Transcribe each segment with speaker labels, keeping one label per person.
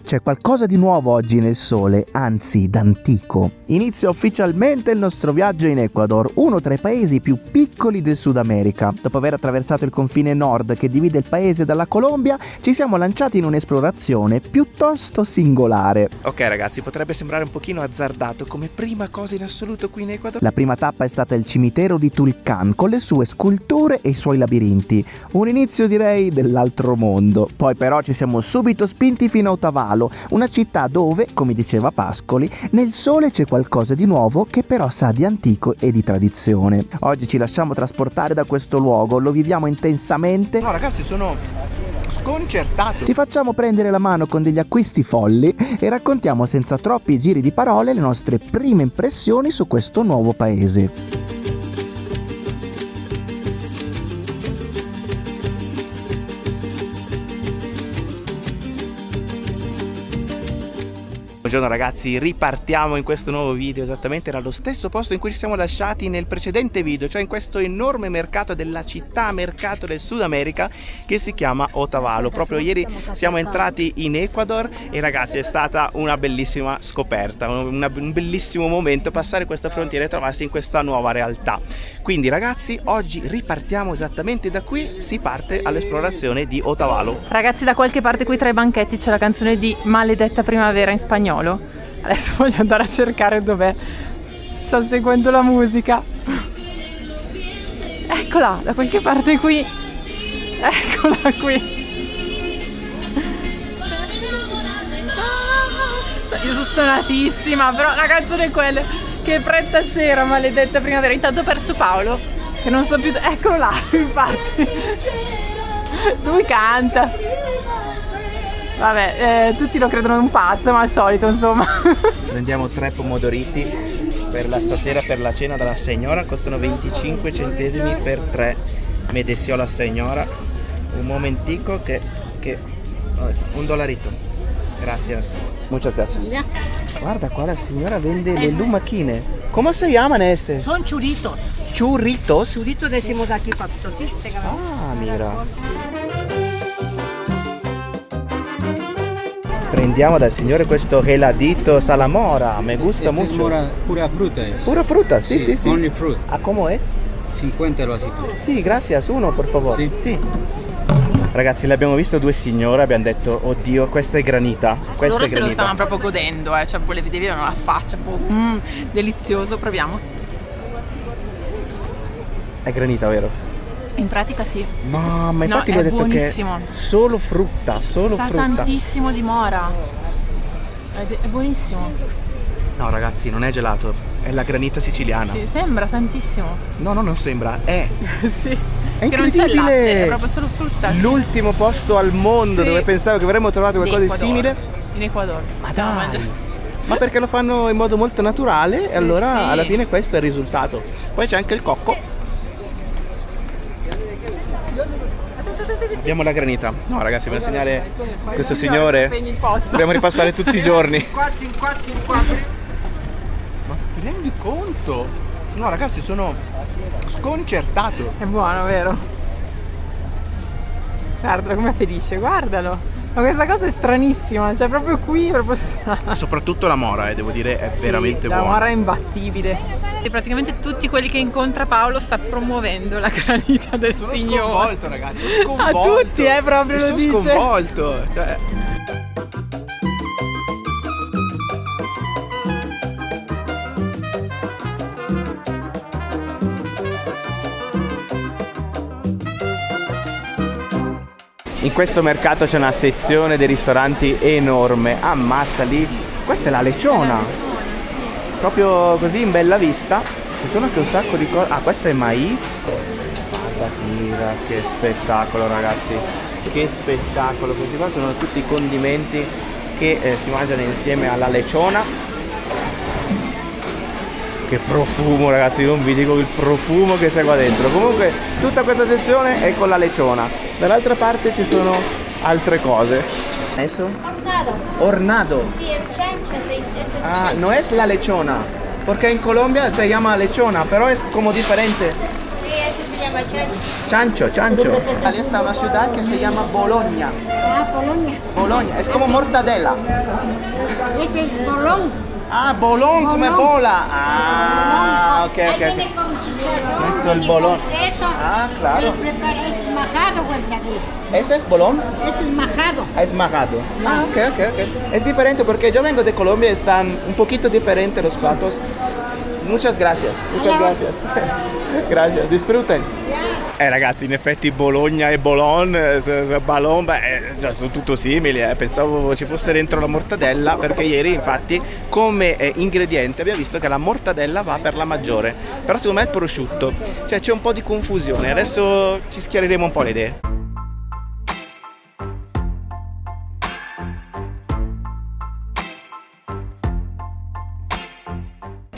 Speaker 1: C'è qualcosa di nuovo oggi nel sole, anzi d'antico. Inizia ufficialmente il nostro viaggio in Ecuador, uno tra i paesi più piccoli del Sud America. Dopo aver attraversato il confine nord che divide il paese dalla Colombia, ci siamo lanciati in un'esplorazione piuttosto singolare.
Speaker 2: Ok ragazzi, potrebbe sembrare un pochino azzardato come prima cosa in assoluto qui in Ecuador.
Speaker 1: La prima tappa è stata il cimitero di Tulcán, con le sue sculture e i suoi labirinti. Un inizio direi dell'altro mondo. Poi però ci siamo subito spinti fino a Otavalo, una città dove, come diceva Pascoli, nel sole c'è qualcosa di nuovo che però sa di antico e di tradizione. Oggi ci lasciamo trasportare da questo luogo, lo viviamo intensamente.
Speaker 2: No ragazzi, sono sconcertato.
Speaker 1: Ci facciamo prendere la mano con degli acquisti folli e raccontiamo senza troppi giri di parole le nostre prime impressioni su questo nuovo paese.
Speaker 2: Buongiorno ragazzi, ripartiamo in questo nuovo video. Esattamente era lo stesso posto in cui ci siamo lasciati nel precedente video, cioè in questo enorme mercato della città mercato del Sud America che si chiama Otavalo. Proprio ieri siamo entrati in Ecuador e ragazzi è stata una bellissima scoperta, un bellissimo momento passare questa frontiera e trovarsi in questa nuova realtà. Quindi ragazzi, oggi ripartiamo esattamente da qui, si parte all'esplorazione di Otavalo.
Speaker 3: Ragazzi, da qualche parte qui tra i banchetti c'è la canzone di Maledetta Primavera in spagnolo. Adesso voglio andare a cercare dov'è. Sto seguendo la musica. Eccola, da qualche parte qui. Eccola qui. Io sono stonatissima, però la canzone è quella. Che fretta c'era, Maledetta Primavera. Intanto ho perso Paolo, che non so più. Eccolo là, infatti. Lui canta. Vabbè, tutti lo credono un pazzo, ma al solito, insomma.
Speaker 2: Prendiamo 3 pomodoriti per la stasera, per la cena della signora. Costano 25 centesimi per 3. Me deseó la signora. Un momentico che ¿dónde está? $1. Gracias. Muchas gracias. Guarda qua la signora vende le lumachine. ¿Cómo se llaman este?
Speaker 4: Son churritos.
Speaker 2: Churritos.
Speaker 4: Churritos decimos aquí, papito, ¿sí?
Speaker 2: Ah, mira. Prendiamo dal signore questo geladito salamora, me gusta mucho.
Speaker 5: Pura fruta es.
Speaker 2: Pura fruta, sí, sí, sí.
Speaker 5: Only fruit.
Speaker 2: ¿A cómo es?
Speaker 5: 50 el vasito.
Speaker 2: Sì, gracias, uno per favore. Sì. Ragazzi, l'abbiamo visto 2 signore, abbiamo detto, oddio, questa è granita. Questa
Speaker 3: Loro
Speaker 2: è
Speaker 3: se lo
Speaker 2: granita.
Speaker 3: stavano proprio godendo, cioè le vedevi la faccia, delizioso, proviamo.
Speaker 2: È granita, vero?
Speaker 3: In pratica sì.
Speaker 2: Mamma, infatti
Speaker 3: No,
Speaker 2: mi ha
Speaker 3: è
Speaker 2: detto
Speaker 3: buonissimo.
Speaker 2: che solo frutta, solo
Speaker 3: Sa
Speaker 2: frutta.
Speaker 3: tantissimo di mora. È buonissimo.
Speaker 2: No ragazzi, non è gelato, è la granita siciliana.
Speaker 3: Sì, sembra tantissimo.
Speaker 2: No, non sembra, è.
Speaker 3: Sì.
Speaker 2: È
Speaker 3: Che non c'è il
Speaker 2: incredibile!
Speaker 3: latte, è proprio solo frutta. Sì.
Speaker 2: L'ultimo posto al mondo
Speaker 3: Sì.
Speaker 2: dove pensavo che avremmo trovato qualcosa di
Speaker 3: Ecuador.
Speaker 2: simile.
Speaker 3: In Ecuador.
Speaker 2: Ma
Speaker 3: Stiamo
Speaker 2: dai!
Speaker 3: mangiando.
Speaker 2: Ma perché lo fanno in modo molto naturale e allora
Speaker 3: sì.
Speaker 2: alla fine questo è il risultato. Poi c'è anche il cocco. Abbiamo la granita. No ragazzi, per segnare questo signore
Speaker 3: Segni il posto.
Speaker 2: dobbiamo ripassare tutti i giorni.
Speaker 4: Qua.
Speaker 2: Ma ti rendi conto? No ragazzi, sono sconcertato.
Speaker 3: È buono, vero? Guardalo com'è felice, guardalo. Ma questa cosa è stranissima, cioè proprio qui, proprio
Speaker 2: Soprattutto la mora, devo dire, è veramente
Speaker 3: la
Speaker 2: buona.
Speaker 3: mora è imbattibile. E praticamente tutti quelli che incontra Paolo sta promuovendo la granita del
Speaker 2: Sono
Speaker 3: signore.
Speaker 2: sconvolto ragazzi, sono sconvolto.
Speaker 3: A tutti, proprio lo
Speaker 2: sono
Speaker 3: dice.
Speaker 2: sconvolto. Cioè... In questo mercato c'è una sezione dei ristoranti enorme. Ammazza lì. Questa è la leciona. Proprio così in bella vista. Ci sono anche un sacco di cose. Ah, questo è mais. Guarda che spettacolo ragazzi. Che spettacolo. Questi qua sono tutti i condimenti che si mangiano insieme alla leciona. Che profumo ragazzi, non vi dico il profumo che c'è qua dentro. Comunque tutta questa sezione è con la leciona. Dall'altra parte ci sono altre cose. Eso? Hornado.
Speaker 6: Sí, es chancho, es
Speaker 2: Ah,
Speaker 6: chancho.
Speaker 2: no es la lechona. Porque en Colombia se llama lechona, pero es como diferente.
Speaker 6: Sí, ese se llama
Speaker 2: Chancho. Esta es una ciudad que se llama Bologna.
Speaker 6: Ah, Polonia.
Speaker 2: Bologna, es como mortadela.
Speaker 6: Este es bolón.
Speaker 2: Ah, bolón come bola. Ah, ok.
Speaker 6: Ahí viene con chicharrón.
Speaker 2: Esto es
Speaker 6: viene
Speaker 2: bolón.
Speaker 6: con queso.
Speaker 2: Ah, claro.
Speaker 6: Y prepara este majado, güey.
Speaker 2: ¿Este es bolón?
Speaker 6: Este es majado.
Speaker 2: Es majado. Ah, ok. Es diferente porque yo vengo de Colombia y están un poquito diferentes los platos. Muchas gracias. Gracias, disfruten. Ragazzi, in effetti Bologna e Boulogne, Ballon, cioè, sono tutto simili. Pensavo ci fosse dentro la mortadella, perché ieri infatti come ingrediente abbiamo visto che la mortadella va per la maggiore, però secondo me è il prosciutto, cioè c'è un po' di confusione. Adesso ci schiariremo un po' le idee.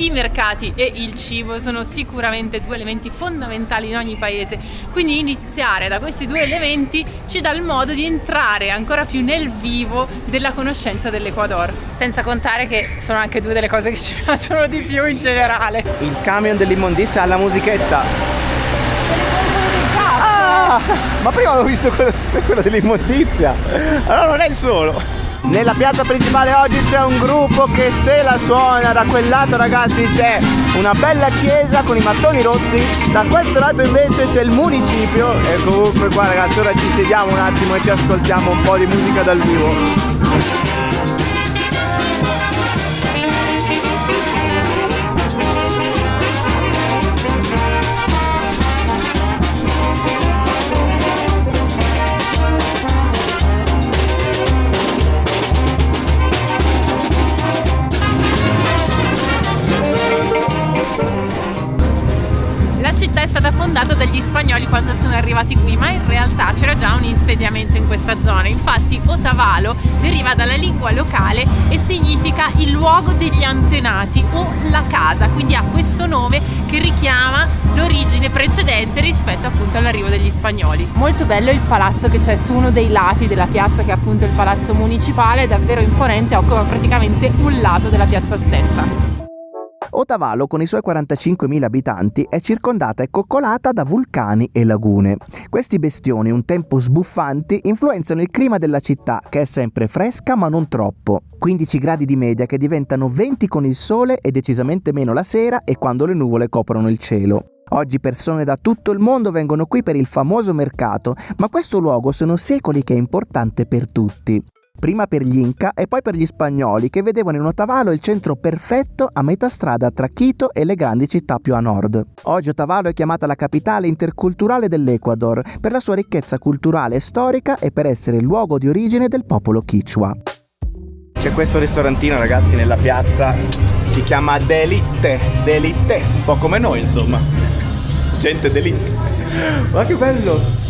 Speaker 3: I mercati e il cibo sono sicuramente due elementi fondamentali in ogni paese, quindi iniziare da questi due elementi ci dà il modo di entrare ancora più nel vivo della conoscenza dell'Ecuador, senza contare che sono anche due delle cose che ci piacciono di più in generale.
Speaker 2: Il camion dell'immondizia ha la musichetta. Ah, ma prima avevo visto quello dell'immondizia, allora non è il solo. Nella piazza principale oggi c'è un gruppo che se la suona. Da quel lato, ragazzi, c'è una bella chiesa con i mattoni rossi, da questo lato invece c'è il municipio. E comunque qua, ragazzi, ora ci sediamo un attimo e ci ascoltiamo un po' di musica dal vivo.
Speaker 3: La città è stata fondata dagli spagnoli quando sono arrivati qui, ma in realtà c'era già un insediamento in questa zona. Infatti Otavalo deriva dalla lingua locale e significa il luogo degli antenati o la casa, quindi ha questo nome che richiama l'origine precedente rispetto appunto all'arrivo degli spagnoli. Molto bello il palazzo che c'è su uno dei lati della piazza, che è appunto il palazzo municipale, davvero imponente, occupa praticamente un lato della piazza stessa.
Speaker 1: Otavalo, con i suoi 45.000 abitanti, è circondata e coccolata da vulcani e lagune. Questi bestioni, un tempo sbuffanti, influenzano il clima della città, che è sempre fresca ma non troppo. 15 gradi di media che diventano 20 con il sole e decisamente meno la sera e quando le nuvole coprono il cielo. Oggi persone da tutto il mondo vengono qui per il famoso mercato, ma questo luogo sono secoli che è importante per tutti. Prima per gli Inca e poi per gli spagnoli, che vedevano in Otavalo il centro perfetto a metà strada tra Quito e le grandi città più a nord. Oggi Otavalo è chiamata la capitale interculturale dell'Ecuador per la sua ricchezza culturale e storica e per essere il luogo di origine del popolo Quichua.
Speaker 2: C'è questo ristorantino, ragazzi, nella piazza, si chiama D'Elite, un po' come noi, insomma, gente d'elite. Ma che bello!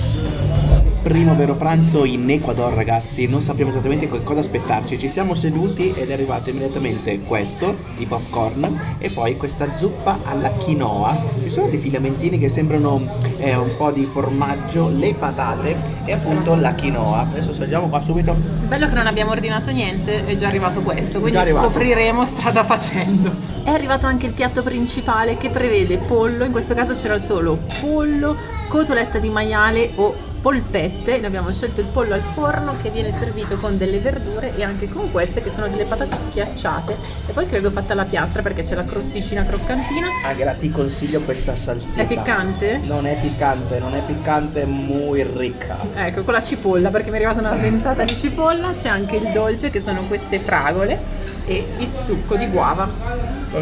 Speaker 2: Primo vero pranzo in Ecuador, ragazzi, non sappiamo esattamente cosa aspettarci. Ci siamo seduti ed è arrivato immediatamente questo, i popcorn, e poi questa zuppa alla quinoa. Ci sono dei filamentini che sembrano un po' di formaggio, le patate e appunto la quinoa. Adesso assaggiamo qua subito.
Speaker 3: Bello che non abbiamo ordinato niente, è già arrivato questo, quindi scopriremo strada facendo. È arrivato anche il piatto principale che prevede pollo, in questo caso c'era solo pollo, cotoletta di maiale o polpette. Noi abbiamo scelto il pollo al forno che viene servito con delle verdure e anche con queste che sono delle patate schiacciate e poi credo fatta alla piastra perché c'è la crosticina croccantina.
Speaker 2: Agra, ti consiglio questa salsetta.
Speaker 3: È piccante?
Speaker 2: Non è piccante, muy ricca.
Speaker 3: Ecco, con la cipolla, perché mi è arrivata una ventata di cipolla. C'è anche il dolce che sono queste fragole e il succo di guava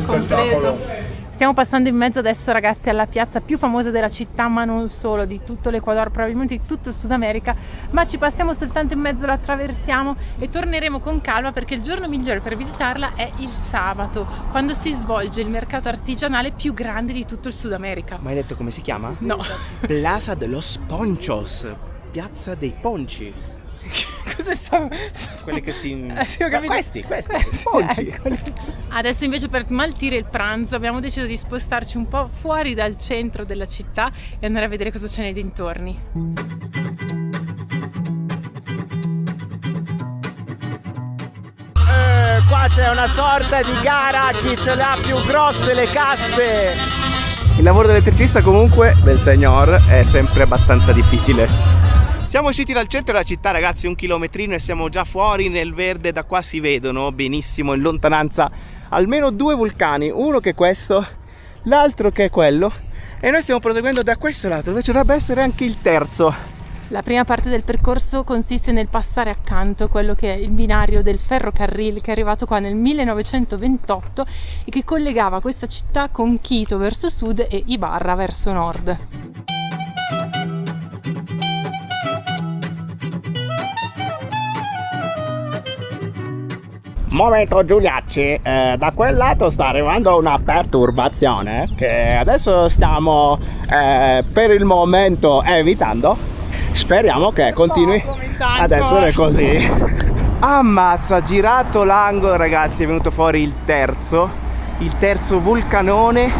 Speaker 3: completo. Stiamo passando in mezzo adesso, ragazzi, alla piazza più famosa della città, ma non solo, di tutto l'Ecuador, probabilmente di tutto il Sud America, ma ci passiamo soltanto in mezzo, la attraversiamo e torneremo con calma perché il giorno migliore per visitarla è il sabato, quando si svolge il mercato artigianale più grande di tutto il Sud America.
Speaker 2: Ma hai detto come si chiama?
Speaker 3: No.
Speaker 2: Plaza de los Ponchos, piazza dei ponci.
Speaker 3: Cosa stavo...
Speaker 2: Quelli che si...
Speaker 3: sì, ho capito.
Speaker 2: Questi ponci.
Speaker 3: Eccoli. Adesso invece per smaltire il pranzo abbiamo deciso di spostarci un po' fuori dal centro della città e andare a vedere cosa c'è nei dintorni.
Speaker 2: Qua c'è una sorta di gara a chi ce l'ha più grosse le casse. Il lavoro dell'elettricista comunque del signor è sempre abbastanza difficile. Siamo usciti dal centro della città, ragazzi, 1 chilometrino e siamo già fuori nel verde. Da qua si vedono benissimo in lontananza almeno 2 vulcani, uno che è questo, l'altro che è quello, e noi stiamo proseguendo da questo lato dove ci dovrebbe essere anche il terzo.
Speaker 3: La prima parte del percorso consiste nel passare accanto quello che è il binario del ferrocarrile che è arrivato qua nel 1928 e che collegava questa città con Quito verso sud e Ibarra verso nord.
Speaker 2: Momento Giuliacci, da quel lato sta arrivando una perturbazione che adesso stiamo per il momento evitando. Speriamo che continui ad essere così. Ammazza, girato l'angolo, ragazzi, è venuto fuori il terzo vulcanone.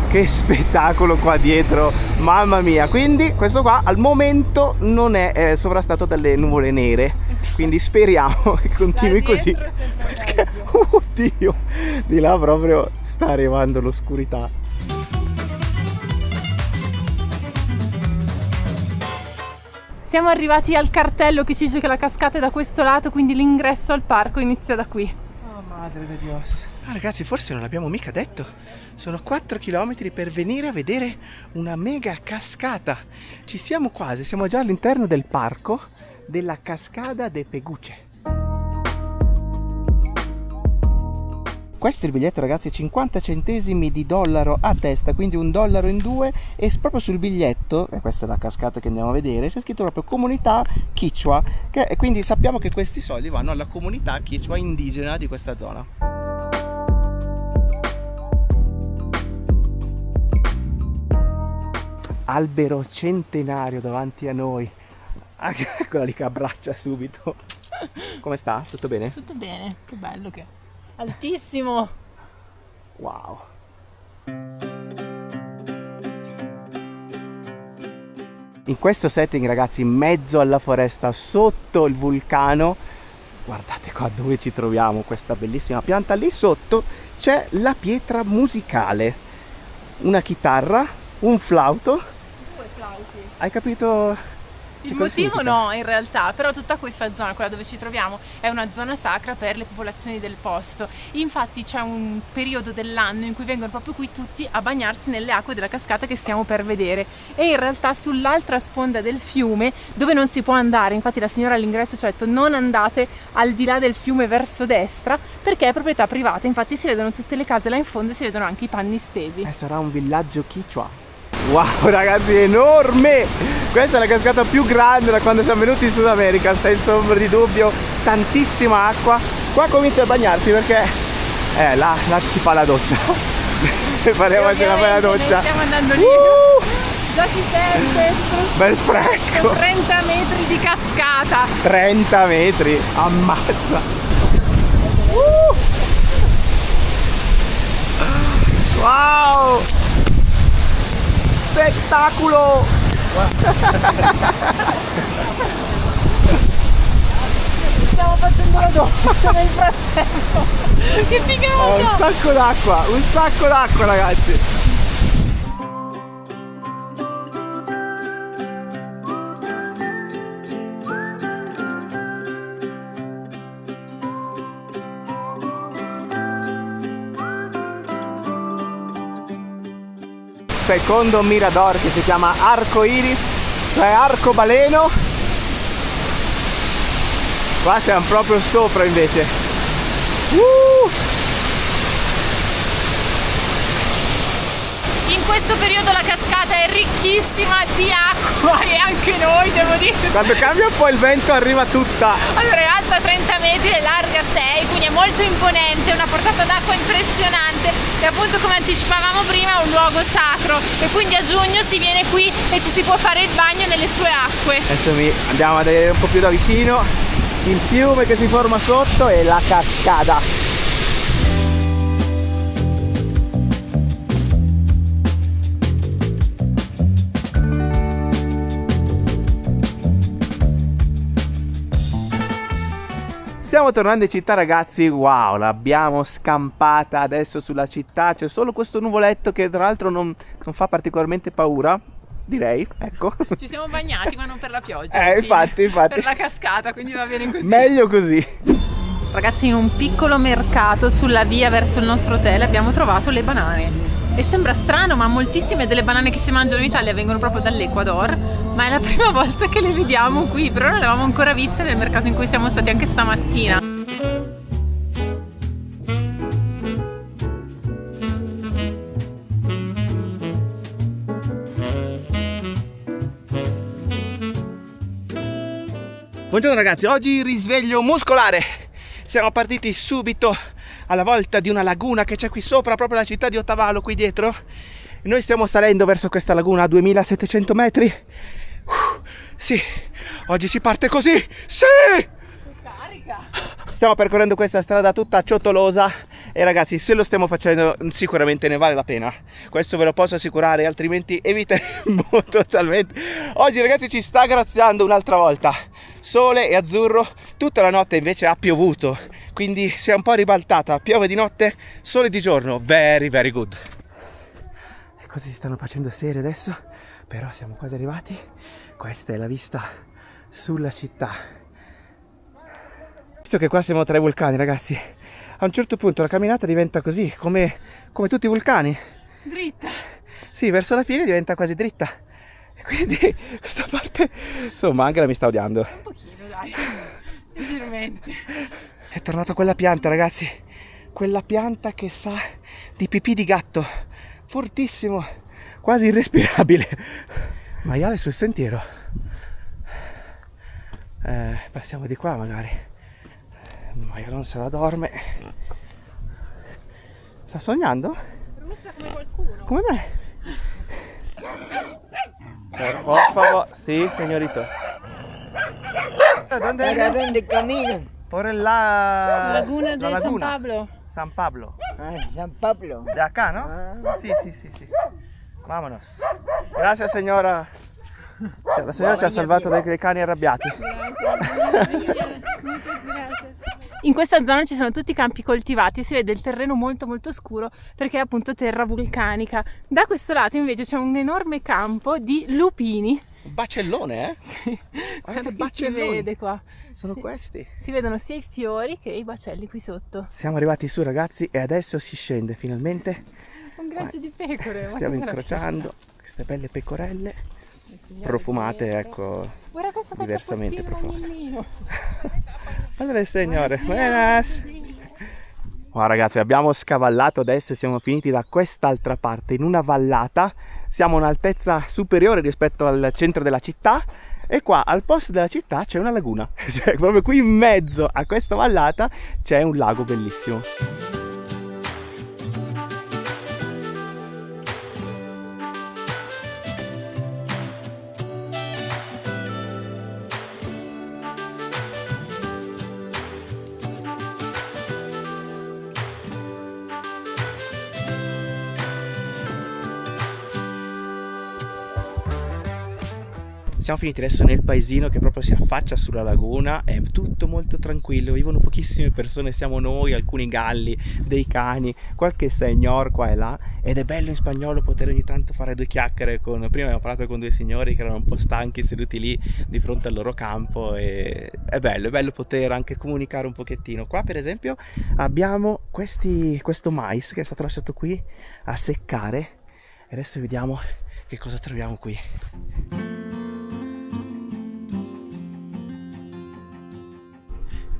Speaker 2: Che spettacolo qua dietro, mamma mia. Quindi questo qua al momento non è sovrastato dalle nuvole nere, quindi speriamo che continui così, perché oddio, di là proprio sta arrivando l'oscurità.
Speaker 3: Siamo arrivati al cartello che ci dice che la cascata è da questo lato, quindi l'ingresso al parco inizia da qui.
Speaker 2: Oh madre di Dios. Ah ragazzi, forse non l'abbiamo mica detto. Sono 4 km per venire a vedere una mega cascata. Ci siamo quasi, siamo già all'interno del parco della Cascada de Peguche. Questo è il biglietto, ragazzi, 50 centesimi di dollaro a testa, quindi $1 in 2, e proprio sul biglietto, e questa è la cascata che andiamo a vedere, c'è scritto proprio comunità Quichua, e quindi sappiamo che questi soldi vanno alla comunità Quichua indigena di questa zona. Albero centenario davanti a noi. Eccola lì che abbraccia subito. Come sta? Tutto bene?
Speaker 3: Tutto bene, che bello che è. Altissimo!
Speaker 2: Wow! In questo setting, ragazzi, in mezzo alla foresta, sotto il vulcano, guardate qua dove ci troviamo, questa bellissima pianta. Lì sotto c'è la pietra musicale, una chitarra, un flauto.
Speaker 3: 2 flauti.
Speaker 2: Hai capito?
Speaker 3: Il motivo no, in realtà, però tutta questa zona, quella dove ci troviamo, è una zona sacra per le popolazioni del posto. Infatti c'è un periodo dell'anno in cui vengono proprio qui tutti a bagnarsi nelle acque della cascata che stiamo per vedere. E in realtà sull'altra sponda del fiume, dove non si può andare, infatti la signora all'ingresso ci ha detto non andate al di là del fiume verso destra, perché è proprietà privata. Infatti si vedono tutte le case là in fondo e si vedono anche i panni stesi.
Speaker 2: Sarà un villaggio Quichua. Wow ragazzi, è enorme! Questa è la cascata più grande da quando siamo venuti in Sud America, senza ombra di dubbio, tantissima acqua. Qua comincia a bagnarsi perché là si fa la doccia. Faremo anche una bella doccia.
Speaker 3: Stiamo andando lì. Già si sente.
Speaker 2: Bel fresco.
Speaker 3: 30 metri di cascata.
Speaker 2: 30 metri, ammazza. Wow! Spettacolo!
Speaker 3: Stiamo facendo la doccia nel frattempo. Che figata!
Speaker 2: Un sacco d'acqua ragazzi. Secondo mirador che si chiama Arco Iris, cioè arcobaleno. Qua siamo proprio sopra invece.
Speaker 3: In questo periodo la cascata è ricchissima di acqua e anche noi, devo dire.
Speaker 2: Quando cambia un po' il vento arriva tutta.
Speaker 3: Allora è alta 30 metri e larga 6, quindi è molto imponente, una portata d'acqua impressionante e appunto come anticipavamo prima è un luogo sacro e quindi a giugno si viene qui e ci si può fare il bagno nelle sue acque.
Speaker 2: Adesso andiamo a vedere un po' più da vicino il fiume che si forma sotto e la cascata. Stiamo tornando in città, ragazzi. Wow, l'abbiamo scampata adesso sulla città. C'è solo questo nuvoletto che tra l'altro non fa particolarmente paura, direi, ecco.
Speaker 3: Ci siamo bagnati, ma non per la pioggia.
Speaker 2: Infatti.
Speaker 3: Per la cascata, quindi va bene così.
Speaker 2: Meglio così.
Speaker 3: Ragazzi, in un piccolo mercato sulla via verso il nostro hotel abbiamo trovato le banane. E sembra strano, ma moltissime delle banane che si mangiano in Italia vengono proprio dall'Ecuador, ma è la prima volta che le vediamo qui, però non le avevamo ancora viste nel mercato in cui siamo stati anche stamattina.
Speaker 2: Buongiorno ragazzi, oggi risveglio muscolare. Siamo partiti subito alla volta di una laguna che c'è qui sopra, proprio la città di Otavalo, qui dietro. Noi stiamo salendo verso questa laguna a 2700 metri. Sì, oggi si parte così. Sì! Stiamo percorrendo questa strada tutta ciottolosa e ragazzi, se lo stiamo facendo sicuramente ne vale la pena. Questo ve lo posso assicurare, altrimenti eviteremo totalmente. Oggi ragazzi ci sta graziando un'altra volta. Sole e azzurro, tutta la notte invece ha piovuto, quindi si è un po' ribaltata, piove di notte, sole di giorno, very very good. E così si stanno facendo serie adesso, però siamo quasi arrivati. Questa è la vista sulla città. Visto che qua siamo tra i vulcani ragazzi, a un certo punto la camminata diventa così, come tutti i vulcani.
Speaker 3: Dritta.
Speaker 2: Sì, verso la fine diventa quasi dritta. Quindi questa parte, insomma, Angela mi sta odiando.
Speaker 3: Un pochino, dai. Leggermente.
Speaker 2: È tornata quella pianta, ragazzi. Quella pianta che sa di pipì di gatto. Fortissimo, quasi irrespirabile. Maiale sul sentiero. Passiamo di qua magari. Maiale non se la dorme. Sta sognando?
Speaker 3: Russa come qualcuno.
Speaker 2: Come me. Por favor, sí, señorito.
Speaker 4: ¿Para dónde caminan?
Speaker 2: Por la
Speaker 3: Laguna de San Pablo.
Speaker 2: San Pablo.
Speaker 4: Ah, San Pablo.
Speaker 2: De acá, ¿no?
Speaker 4: Ah.
Speaker 2: Sí. Vámonos. Gracias, señora. La signora ci ha salvato dai cani arrabbiati.
Speaker 3: In questa zona ci sono tutti i campi coltivati e si vede il terreno molto molto scuro perché è appunto terra vulcanica. Da questo lato invece c'è un enorme campo di lupini.
Speaker 2: Un bacellone, eh?
Speaker 3: Sì,
Speaker 2: Guarda che
Speaker 3: si
Speaker 2: bacelloni.
Speaker 3: vede qua.
Speaker 2: Sono
Speaker 3: Sì.
Speaker 2: questi.
Speaker 3: Si vedono sia i fiori che i bacelli qui sotto.
Speaker 2: Siamo arrivati su, ragazzi, e adesso si scende finalmente.
Speaker 3: Un graggio di pecore. ma
Speaker 2: Stiamo
Speaker 3: che meraviglia.
Speaker 2: incrociando queste belle pecorelle.
Speaker 3: Il signore
Speaker 2: Profumate,
Speaker 3: dietro.
Speaker 2: ecco,
Speaker 3: Guarda questo
Speaker 2: diversamente
Speaker 3: capottino
Speaker 2: profumate.
Speaker 3: rognolino.
Speaker 2: Allora, signore, buenas. Wow, ragazzi, abbiamo scavallato adesso e siamo finiti da quest'altra parte, in una vallata. Siamo a un'altezza superiore rispetto al centro della città e qua al posto della città c'è una laguna. Cioè, proprio qui in mezzo a questa vallata c'è un lago bellissimo. Siamo finiti adesso nel paesino che proprio si affaccia sulla laguna, è tutto molto tranquillo, vivono pochissime persone, siamo noi, alcuni galli, dei cani, qualche signor qua e là, ed è bello in spagnolo poter ogni tanto fare due chiacchiere con... Prima abbiamo parlato con due signori che erano un po' stanchi seduti lì di fronte al loro campo e è bello poter anche comunicare un pochettino. Qua per esempio abbiamo questo mais che è stato lasciato qui a seccare e adesso vediamo che cosa troviamo qui.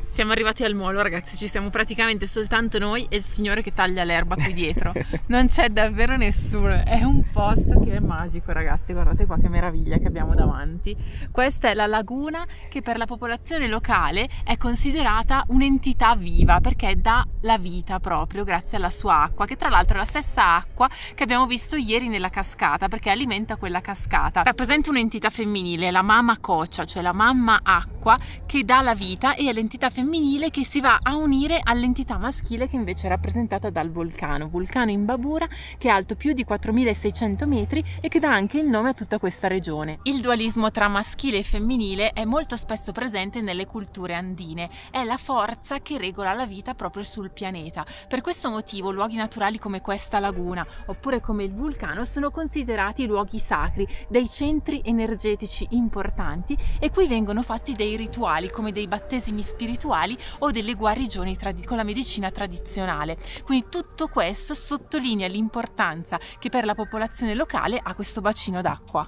Speaker 3: Siamo arrivati al molo, ragazzi, ci siamo praticamente soltanto noi e il signore che taglia l'erba qui dietro. Non c'è davvero nessuno, è un posto che è magico, ragazzi, guardate qua che meraviglia che abbiamo davanti. Questa è la laguna che per la popolazione locale è considerata un'entità viva perché dà la vita proprio grazie alla sua acqua, che tra l'altro è la stessa acqua che abbiamo visto ieri nella cascata perché alimenta quella cascata. Rappresenta un'entità femminile, la mamma coccia, cioè la mamma acqua che dà la vita, e è l'entità femminile femminile che si va a unire all'entità maschile che invece è rappresentata dal vulcano Imbabura, che è alto più di 4600 metri e che dà anche il nome a tutta questa regione. Il dualismo tra maschile e femminile è molto spesso presente nelle culture andine, è la forza che regola la vita proprio sul pianeta. Per questo motivo luoghi naturali come questa laguna oppure come il vulcano sono considerati luoghi sacri, dei centri energetici importanti, e qui vengono fatti dei rituali come dei battesimi spirituali o delle guarigioni con la medicina tradizionale. Quindi tutto questo sottolinea l'importanza che per la popolazione locale ha questo bacino d'acqua.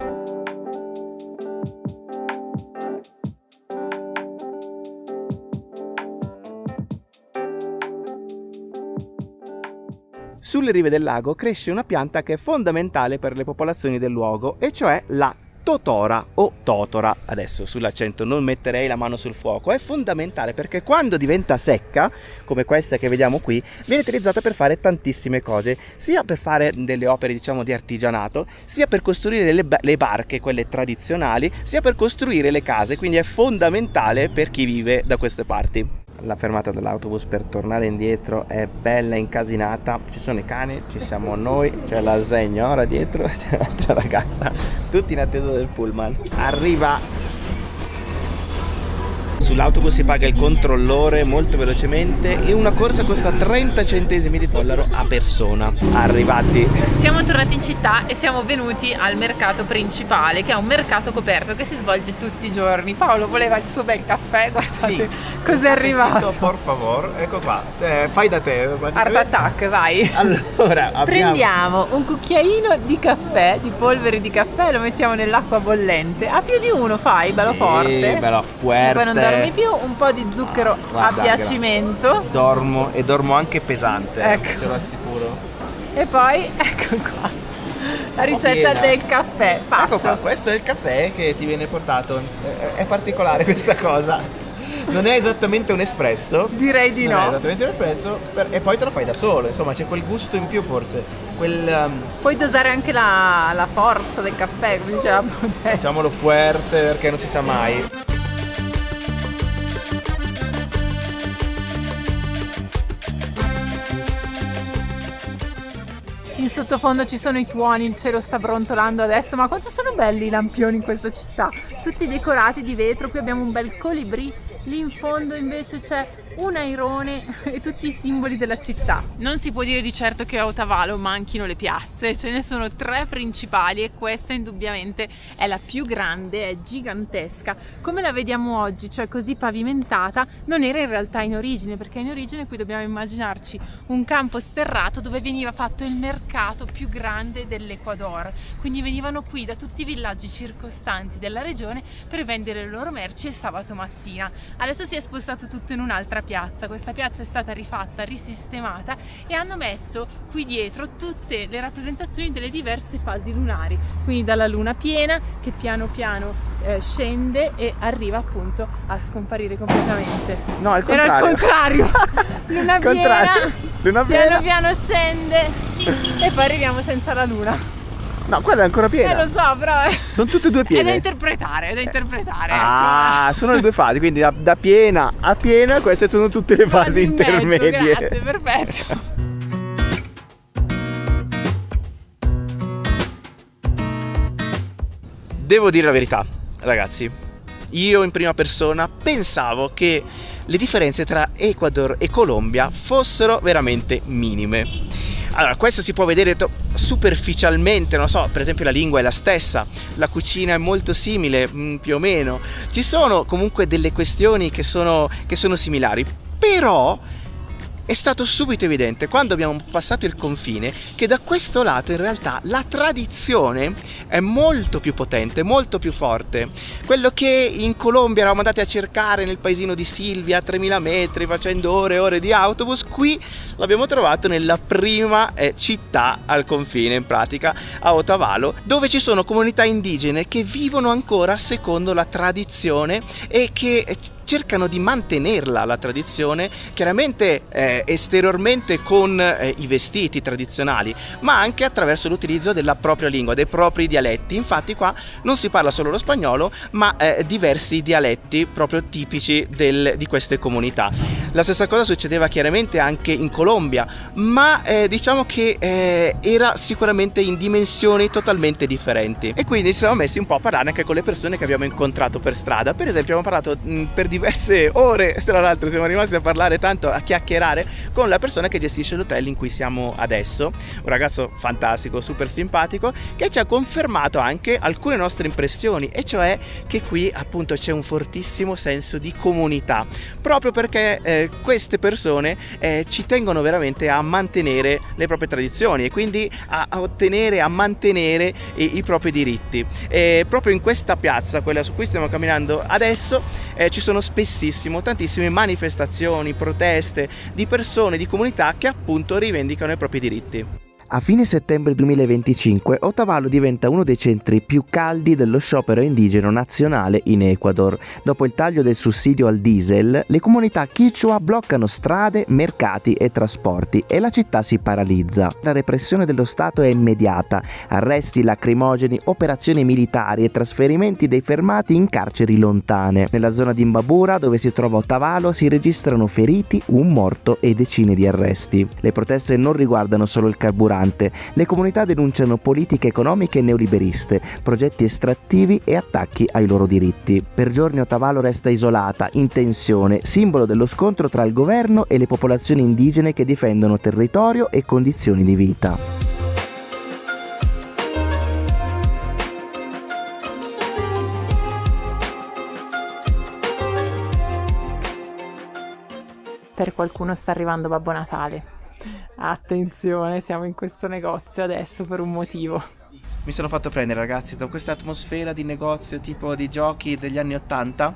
Speaker 2: Sulle rive del lago cresce una pianta che è fondamentale per le popolazioni del luogo, e cioè la totora o totora. Adesso sull'accento non metterei la mano sul fuoco. È fondamentale perché quando diventa secca, come questa che vediamo qui, viene utilizzata per fare tantissime cose, sia per fare delle opere diciamo di artigianato, sia per costruire le barche, quelle tradizionali, sia per costruire le case, quindi è fondamentale per chi vive da queste parti. La fermata dell'autobus per tornare indietro è bella incasinata, ci sono i cani, ci siamo noi, c'è la signora dietro, c'è l'altra ragazza, tutti in attesa del pullman. Arriva! Sull'autobus si paga il controllore molto velocemente e una corsa costa 30 centesimi di dollaro a persona. Arrivati!
Speaker 3: Siamo tornati in città e siamo venuti al mercato principale, che è un mercato coperto che si svolge tutti i giorni. Paolo voleva il suo bel caffè, guardate
Speaker 2: Sì,
Speaker 3: cos'è arrivato.
Speaker 2: Por favor, ecco qua, fai da te.
Speaker 3: Art Attack, vai.
Speaker 2: Allora,
Speaker 3: prendiamo un cucchiaino di caffè, di polvere di caffè, lo mettiamo nell'acqua bollente. A più di uno fai, bello forte.
Speaker 2: Bello fuerte.
Speaker 3: Poi non dormi più, un po' di zucchero
Speaker 2: Guarda,
Speaker 3: a piacimento.
Speaker 2: Dormo e dormo anche pesante,
Speaker 3: Ecco.
Speaker 2: te lo assicuro.
Speaker 3: E poi, ecco qua, la ricetta
Speaker 2: piena.
Speaker 3: del caffè fatto.
Speaker 2: Ecco qua, questo è il caffè che ti viene portato. È particolare questa cosa. Non è esattamente un espresso.
Speaker 3: Direi di
Speaker 2: non
Speaker 3: no.
Speaker 2: è esattamente un espresso, e poi te lo fai da solo, insomma c'è quel gusto in più forse.
Speaker 3: Puoi dosare anche la forza del caffè, come dice la bottiglia.
Speaker 2: Facciamolo fuerte perché non si sa mai.
Speaker 3: In sottofondo ci sono i tuoni, il cielo sta brontolando adesso, ma quanto sono belli i lampioni in questa città, tutti decorati di vetro. Qui abbiamo un bel colibrì, lì in fondo invece c'è un airone e tutti i simboli della città. Non si può dire di certo che a Otavalo manchino le piazze, ce ne sono 3 principali e questa indubbiamente è la più grande, è gigantesca. Come la vediamo oggi, cioè così pavimentata, non era in realtà in origine, perché in origine qui dobbiamo immaginarci un campo sterrato dove veniva fatto il mercato più grande dell'Ecuador, quindi venivano qui da tutti i villaggi circostanti della regione per vendere le loro merci il sabato mattina. Adesso si è spostato tutto in un'altra piazza, questa piazza è stata rifatta, risistemata e hanno messo qui dietro tutte le rappresentazioni delle diverse fasi lunari, quindi dalla luna piena che piano piano scende e arriva appunto a scomparire completamente.
Speaker 2: No, al
Speaker 3: Era
Speaker 2: contrario.
Speaker 3: il contrario. Luna piena,
Speaker 2: Luna
Speaker 3: piano piano scende e poi arriviamo senza la luna.
Speaker 2: No, quella è ancora piena.
Speaker 3: Lo so, però
Speaker 2: Sono tutte e due
Speaker 3: è
Speaker 2: piene.
Speaker 3: da interpretare, è da interpretare.
Speaker 2: Ah, sono le due fasi, quindi da piena a piena queste sono tutte le fasi
Speaker 3: in mezzo,
Speaker 2: intermedie.
Speaker 3: grazie, perfetto.
Speaker 2: Devo dire la verità, ragazzi. Io in prima persona pensavo che le differenze tra Ecuador e Colombia fossero veramente minime. Allora, questo si può vedere superficialmente, non so, per esempio la lingua è la stessa, la cucina è molto simile, più o meno. Ci sono comunque delle questioni che sono similari, però è stato subito evidente quando abbiamo passato il confine che da questo lato in realtà la tradizione è molto più potente, molto più forte. Quello che in Colombia eravamo andati a cercare nel paesino di Silvia a 3000 metri facendo ore e ore di autobus, qui l'abbiamo trovato nella prima città al confine, in pratica a Otavalo, dove ci sono comunità indigene che vivono ancora secondo la tradizione e che cercano di mantenerla la tradizione, chiaramente esteriormente con i vestiti tradizionali, ma anche attraverso l'utilizzo della propria lingua, dei propri dialetti. Infatti qua non si parla solo lo spagnolo, ma diversi dialetti proprio tipici di queste comunità. La stessa cosa succedeva chiaramente anche in Colombia, ma diciamo che era sicuramente in dimensioni totalmente differenti, e quindi ci siamo messi un po' a parlare anche con le persone che abbiamo incontrato per strada. Per esempio abbiamo parlato per diverse ore, tra l'altro siamo rimasti a parlare tanto, a chiacchierare con la persona che gestisce l'hotel in cui siamo adesso, un ragazzo fantastico, super simpatico, che ci ha confermato anche alcune nostre impressioni, e cioè che qui appunto c'è un fortissimo senso di comunità, proprio perché queste persone ci tengono veramente a mantenere le proprie tradizioni e quindi a ottenere, a mantenere i propri diritti. E proprio in questa piazza, quella su cui stiamo camminando adesso, ci sono tantissime manifestazioni, proteste di persone, di comunità che appunto rivendicano i propri diritti.
Speaker 1: A fine settembre 2025 Otavalo diventa uno dei centri più caldi dello sciopero indigeno nazionale in Ecuador. Dopo il taglio del sussidio al diesel, le comunità Quichua bloccano strade, mercati e trasporti e la città si paralizza. La repressione dello Stato è immediata: arresti lacrimogeni, operazioni militari e trasferimenti dei fermati in carceri lontane. Nella zona di Imbabura, dove si trova Otavalo, si registrano feriti, un morto e decine di arresti. Le proteste non riguardano solo il carburante. Le comunità denunciano politiche economiche neoliberiste, progetti estrattivi e attacchi ai loro diritti. Per giorni Otavalo resta isolata, in tensione, simbolo dello scontro tra il governo e le popolazioni indigene che difendono territorio e condizioni di vita.
Speaker 3: Per qualcuno sta arrivando Babbo Natale. Attenzione, siamo in questo negozio adesso per un motivo.
Speaker 2: Mi sono fatto prendere, ragazzi, da questa atmosfera di negozio tipo di giochi degli anni 80.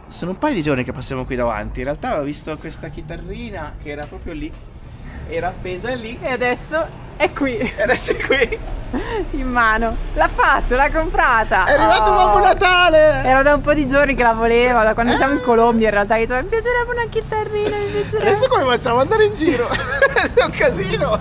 Speaker 2: Sono un paio di giorni che passiamo qui davanti. In realtà ho visto questa chitarrina che era proprio lì, era appesa lì,
Speaker 3: E adesso è qui,
Speaker 2: e adesso è qui.
Speaker 3: in mano. L'ha fatto, l'ha comprata.
Speaker 2: È arrivato
Speaker 3: Oh.
Speaker 2: Babbo Natale!
Speaker 3: Era da un po' di giorni che la voleva, da quando siamo in Colombia in realtà, che diceva mi piacerebbe una chitarrina, mi piacerebbe.
Speaker 2: Adesso come facciamo? Andare in giro? È un casino!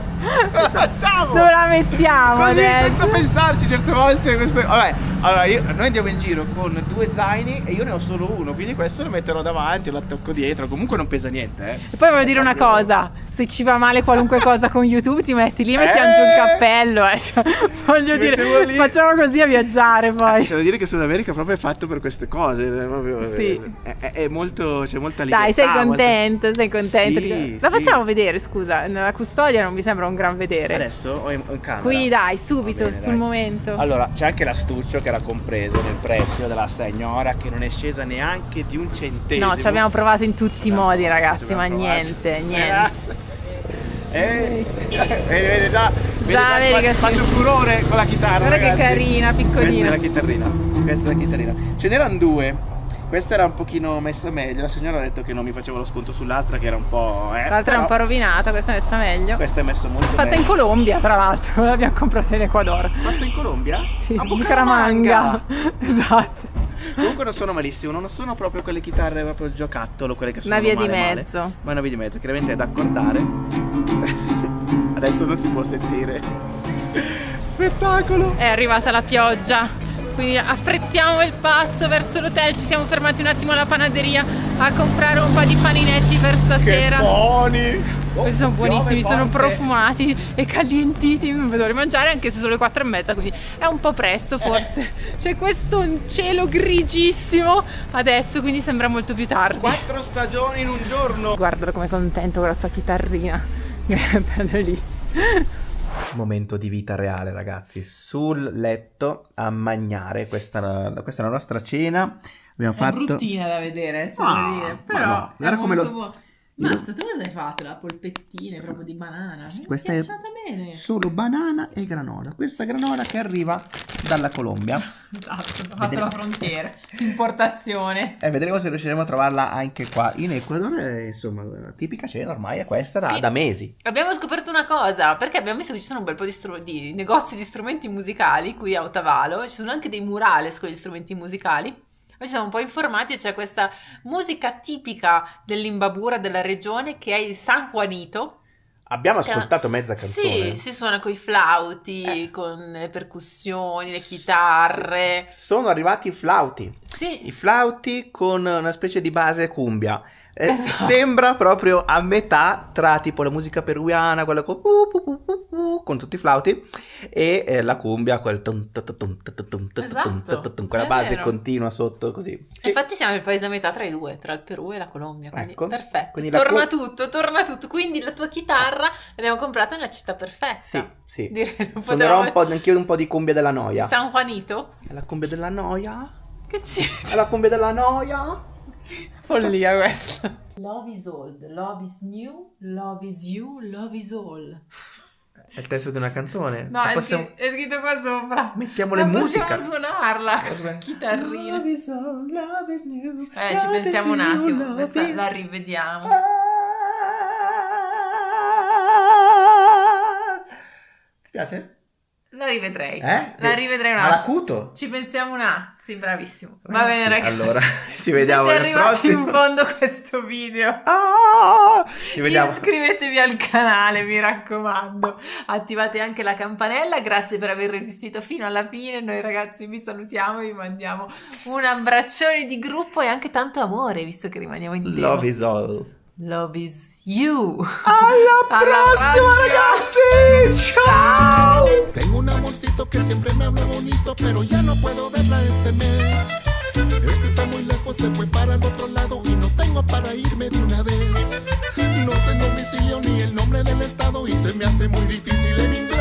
Speaker 2: Cosa facciamo?
Speaker 3: Dove la mettiamo
Speaker 2: Così,
Speaker 3: adesso?
Speaker 2: senza pensarci certe volte vabbè, allora noi andiamo in giro con 2 zaini e io ne ho solo uno, quindi questo lo metterò davanti, lo attacco dietro, comunque non pesa niente,
Speaker 3: E poi voglio dire una cosa, se ci va male qualunque cosa con YouTube ti metti lì e mettiamo giù il cappello, cioè, voglio
Speaker 2: Ci
Speaker 3: dire,
Speaker 2: mettiamo lì.
Speaker 3: facciamo così a viaggiare poi.
Speaker 2: C'è da dire che Sud America proprio è fatto per queste cose, proprio,
Speaker 3: Sì.
Speaker 2: è molto, c'è molta libertà.
Speaker 3: Dai, sei contento, sei contento.
Speaker 2: Sì,
Speaker 3: La
Speaker 2: sì.
Speaker 3: facciamo vedere, scusa, nella custodia non mi sembra un gran vedere.
Speaker 2: Adesso o in camera?
Speaker 3: Qui dai, subito,
Speaker 2: Va bene,
Speaker 3: sul
Speaker 2: dai.
Speaker 3: momento.
Speaker 2: Allora, c'è anche l'astuccio che era compreso nel prezzo della signora, che non è scesa neanche di un centesimo.
Speaker 3: No, ci abbiamo provato in tutti i modi, ragazzi,
Speaker 2: Ci
Speaker 3: ma
Speaker 2: abbiamo provato.
Speaker 3: niente.
Speaker 2: Vedi già,
Speaker 3: vedi che
Speaker 2: faccio furore con la chitarra.
Speaker 3: Guarda che
Speaker 2: ragazzi.
Speaker 3: carina, piccolina.
Speaker 2: Questa è la chitarrina. Ce n'erano 2. Questa era un pochino messa meglio. La signora ha detto che non mi faceva lo sconto sull'altra, che era un po'.
Speaker 3: L'altra è un po' rovinata, questa è messa meglio.
Speaker 2: Questa è messa molto
Speaker 3: Fatta
Speaker 2: bene.
Speaker 3: in Colombia, tra l'altro, l'abbiamo comprata in Ecuador.
Speaker 2: Fatta in Colombia?
Speaker 3: Sì,
Speaker 2: A
Speaker 3: in
Speaker 2: Bucaramanga.
Speaker 3: Esatto.
Speaker 2: Comunque non sono malissimo, non sono proprio quelle chitarre proprio giocattolo, quelle che sono
Speaker 3: Una via di
Speaker 2: male.
Speaker 3: mezzo.
Speaker 2: Ma è una via di mezzo, chiaramente è da accordare. Adesso non si può sentire. Spettacolo!
Speaker 3: È arrivata la pioggia, quindi affrettiamo il passo verso l'hotel. Ci siamo fermati un attimo alla panaderia a comprare un po' di paninetti per stasera.
Speaker 2: Che buoni!
Speaker 3: Questi sono buonissimi,
Speaker 2: piove
Speaker 3: sono
Speaker 2: forte.
Speaker 3: profumati e calientiti, non vedo di mangiare anche se sono le 4:30, quindi è un po' presto forse. C'è questo cielo grigissimo adesso, quindi sembra molto più tardi.
Speaker 2: 4 stagioni in un giorno!
Speaker 3: Guardalo come è contento con la sua chitarrina. Bello lì.
Speaker 1: Momento di vita reale, ragazzi, sul letto a mangiare. Questa è la nostra cena. Abbiamo fatto
Speaker 3: bruttina da vedere, c'è
Speaker 1: Ah,
Speaker 3: da dire,
Speaker 1: ma
Speaker 3: però
Speaker 1: no, guarda
Speaker 3: è
Speaker 1: come
Speaker 3: molto
Speaker 1: lo-
Speaker 3: buono.
Speaker 1: io-
Speaker 3: Mazza, tu cosa hai fatto? La polpettina proprio di banana?
Speaker 1: Questa è
Speaker 3: Schiacciata bene.
Speaker 1: solo banana e granola. Questa granola che arriva dalla Colombia.
Speaker 3: Esatto, ho fatto
Speaker 1: Vedremo.
Speaker 3: la frontiera. Importazione.
Speaker 1: E vedremo se riusciremo a trovarla anche qua in Ecuador. Insomma, la tipica cena ormai è questa
Speaker 3: Sì.
Speaker 1: da mesi.
Speaker 3: Abbiamo scoperto una cosa, perché abbiamo visto che ci sono un bel po' di negozi di strumenti musicali qui a Otavalo, ci sono anche dei murales con gli strumenti musicali. Noi siamo un po' informati e c'è questa musica tipica dell'Imbabura, della regione, che è il San Juanito.
Speaker 2: Abbiamo ascoltato mezza canzone.
Speaker 3: Sì, si suona con i flauti, con le percussioni, le chitarre.
Speaker 2: Sono arrivati i flauti.
Speaker 3: Sì.
Speaker 2: I flauti con una specie di base cumbia.
Speaker 3: Esatto.
Speaker 2: Sembra proprio a metà tra tipo la musica peruviana, quella con tutti i flauti, e la cumbia, quella
Speaker 3: Esatto,
Speaker 2: base
Speaker 3: vero.
Speaker 2: continua sotto così. Sì.
Speaker 3: Infatti siamo il paese a metà tra i due, tra il Perù e la Colombia, quindi
Speaker 2: Ecco.
Speaker 3: perfetto.
Speaker 2: Quindi
Speaker 3: torna tutto. Quindi la tua chitarra l'abbiamo comprata nella città perfetta.
Speaker 2: Sì, sì.
Speaker 3: Direi, non
Speaker 2: Suonerò
Speaker 3: potevamo...
Speaker 2: anch'io un po' di cumbia della noia.
Speaker 3: San Juanito?
Speaker 2: È la cumbia della noia?
Speaker 3: Che c'è?
Speaker 2: È la cumbia della noia?
Speaker 3: Follia questa. Love is old, love is new, love is you, love is all.
Speaker 2: È il testo di una canzone.
Speaker 3: No,
Speaker 2: Ma
Speaker 3: è,
Speaker 2: possiamo...
Speaker 3: è scritto qua sopra.
Speaker 2: Mettiamo le
Speaker 3: Ma
Speaker 2: musica.
Speaker 3: possiamo suonarla.
Speaker 2: Cosa?
Speaker 3: Chitarrina.
Speaker 2: Love is all, love is new,
Speaker 3: Ci
Speaker 2: love
Speaker 3: pensiamo
Speaker 2: is
Speaker 3: un
Speaker 2: you,
Speaker 3: attimo,
Speaker 2: love
Speaker 3: questa
Speaker 2: is-
Speaker 3: la rivediamo.
Speaker 2: Ti piace?
Speaker 3: La rivedrei.
Speaker 2: Eh?
Speaker 3: La rivedrei un
Speaker 2: Ma
Speaker 3: attimo.
Speaker 2: l'acuto?
Speaker 3: Ci pensiamo un attimo. Sì, bravissimo. Va bene,
Speaker 2: Sì,
Speaker 3: ragazzi.
Speaker 2: allora, ci vediamo
Speaker 3: Siete
Speaker 2: nel
Speaker 3: arrivati
Speaker 2: prossimo.
Speaker 3: in fondo a questo video.
Speaker 2: Ci vediamo.
Speaker 3: Iscrivetevi al canale, mi raccomando. Attivate anche la campanella. Grazie per aver resistito fino alla fine. Noi ragazzi vi salutiamo e vi mandiamo un abbraccione di gruppo e anche tanto amore, visto che rimaniamo in tema.
Speaker 2: Love is all.
Speaker 3: Love is you.
Speaker 2: Alla prossima, ragazzi! Ciao!
Speaker 7: Tengo un amorcito que siempre me habla bonito, pero ya no puedo verla este mes. Es que está muy lejos, se fue para el otro lado y no tengo para irme de una vez. No sé el domicilio ni el nombre del estado y se me hace muy difícil en inglés.